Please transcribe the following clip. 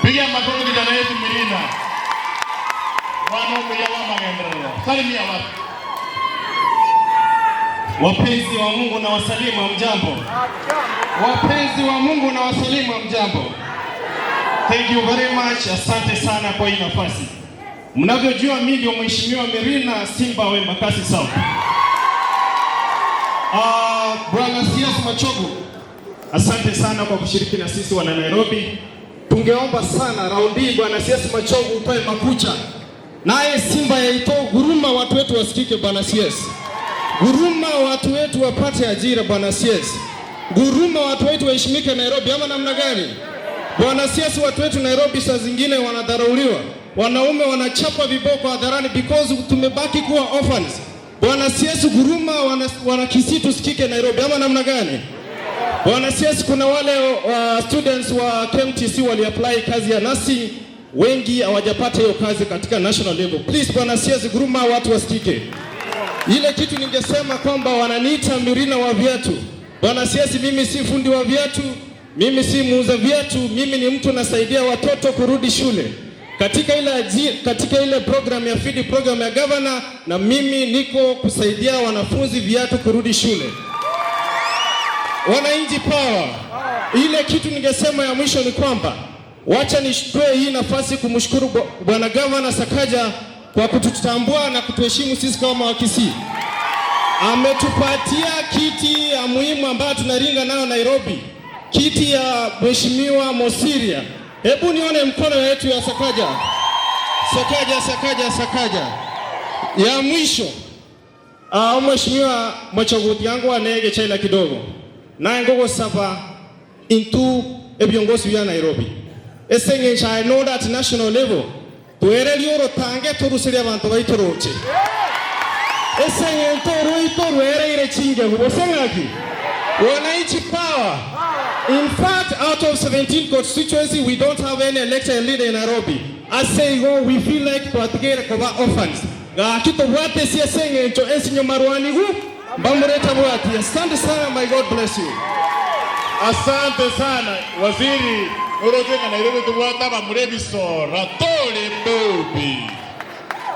Piga makofi kijana yetu Mirina. Wanaokujawa magendeleo. Salimia watu. Wapenzi wa Mungu na wasalimu mjambo. Wapenzi wa Mungu na wasalimu mjambo. Thank you very much. Asante sana kwa hii nafasi. Mnavyojua mimi ndio Mheshimiwa Mirina Simba wa Embakasi South. Bwana CS Machogu, asante sana kwa kushiriki na sisi wana Nairobi. Tungeomba sana raundi Bwana CS Machogu utoe makucha. Naye Simba yaitoa guruma watu wetu wasikike Bwana CS. Guruma watu wetu wapate ajira Bwana CS. Guruma watu wetu waheshimike Nairobi ama namna gani? Bwana CS, watu wetu Nairobi saa zingine wanadharauliwa. Wanaume wanachapa viboko hadharani because tumebaki kuwa orphans. Bwana CS, guruma wana Kisii tusikike Nairobi ama namna gani? Bwana CS, kuna wale students wa KMTC wali apply kazi ya nursing, wengi hawajapata hiyo kazi katika national level. Please Bwana CS, guruma watu wasikike. Ile kitu ningesema kwamba wananiita Mirina wa viatu. Bwana CS, mimi si fundi wa viatu, mimi si muuza viatu, mimi ni mtu nasaidia watoto kurudi shule. Katika ile program ya feed program ya governor, na mimi niko kusaidia wanafunzi viatu kurudi shule. Wananchi power. Ile kitu ningesema ya mwisho ni kwamba wacha nishukue hii nafasi kumshukuru Bwana Governor Sakaja kwa kututambua na kutuheshimu sisi kama Wakisii. Ametupatia kiti ya muhimu ambayo tunaringa nayo Nairobi. Kiti ya Mheshimiwa Mosiria. Hebu nione mkono wetu ya Sakaja. Sakaja. Ya mwisho. Mheshimiwa Machogu yangu anege chaila kidogo. Na ngogo saba into ebiongozi ya Nairobi. Esengencha I know that national level. Tuere lioro tange turusiri abantu baitoroche. Esengentoru ere chinge hubosengaki. Wananchi power. In fact, out of 17 constituencies, we don't have any elected leader in Nairobi. I say, we feel like to get cover orphans. Kito wate siya sengencho ensinyo marwani hu. Bamureta wate. Asante sana, my God bless you. Asante sana, waziri. Urojenga Nairobi tuwata bamurebi sora. Tole Bobi.